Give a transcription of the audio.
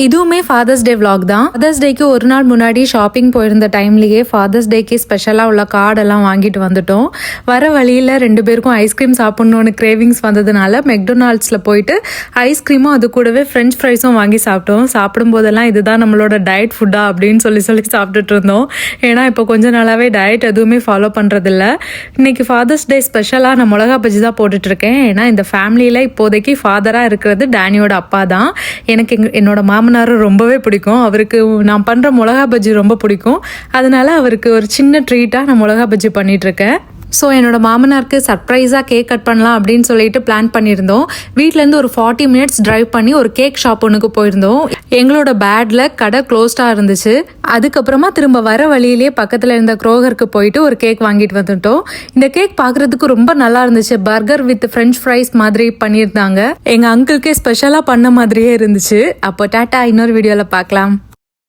இதுவுமே ஃபாதர்ஸ் டே vlog தான். Fathers டேக்கு ஒரு நாள் முன்னாடி ஷாப்பிங் போயிருந்த டைம்லேயே ஃபாதர்ஸ் டேக்கு ஸ்பெஷலாக உள்ள கார்டெல்லாம் வாங்கிட்டு வந்துட்டோம். வர வழியில் 2 பேருக்கும் ஐஸ்கிரீம் சாப்பிட்ணுன்னு கிரேவிங்ஸ் வந்ததுனால மெக்டொனால்ட்ஸில் போயிட்டு ஐஸ்கிரீமும் அது கூடவே ஃப்ரெஞ்ச் ஃப்ரைஸும் வாங்கி சாப்பிட்டோம். சாப்பிடும்போதெல்லாம் இதுதான் நம்மளோட டயட் ஃபுட்டா அப்படின்னு சொல்லி சாப்பிட்டுட்டு இருந்தோம். ஏன்னா இப்போ கொஞ்ச நாளாகவே டயட் எதுவுமே ஃபாலோ பண்ணுறதில்ல. இன்றைக்கி ஃபாதர்ஸ் டே ஸ்பெஷலாக நான் மிளகா பஜ்ஜி தான் போட்டுட்ருக்கேன். ஏன்னா இந்த ஃபேமிலியில் இப்போதைக்கு ஃபாதராக இருக்கிறது டேனியோட அப்பா தான். எனக்கு என்னோட மாமனாரும் ரொம்பவே பிடிக்கும். அவருக்கு நான் பண்ணுற மிளகா பஜ்ஜி ரொம்ப பிடிக்கும். அதனால அவருக்கு ஒரு சின்ன ட்ரீட்டாக நான் மிளகா பஜ்ஜி பண்ணிகிட்ருக்கேன். ஸோ என்னோட மாமனாருக்கு சர்ப்ரைஸாக கேக் கட் பண்ணலாம் அப்படின்னு சொல்லிட்டு பிளான் பண்ணியிருந்தோம். வீட்டிலேருந்து ஒரு 40 மினிட்ஸ் டிரைவ் பண்ணி ஒரு கேக் ஷாப் ஒன்றுக்கு போயிருந்தோம். எங்களோட பேடில் கடை க்ளோஸ்டாக இருந்துச்சு. அதுக்கப்புறமா திரும்ப வர வழியிலேயே பக்கத்தில் இருந்த க்ரோகருக்கு போயிட்டு ஒரு கேக் வாங்கிட்டு வந்துட்டோம். இந்த கேக் பார்க்குறதுக்கு ரொம்ப நல்லா இருந்துச்சு. பர்கர் வித் ஃப்ரெஞ்ச் ஃப்ரைஸ் மாதிரி பண்ணியிருந்தாங்க. எங்கள் அங்கிளுக்கே ஸ்பெஷலாக பண்ண மாதிரியே இருந்துச்சு. அப்போ டாட்டா, இன்னொரு வீடியோவில் பார்க்கலாம்.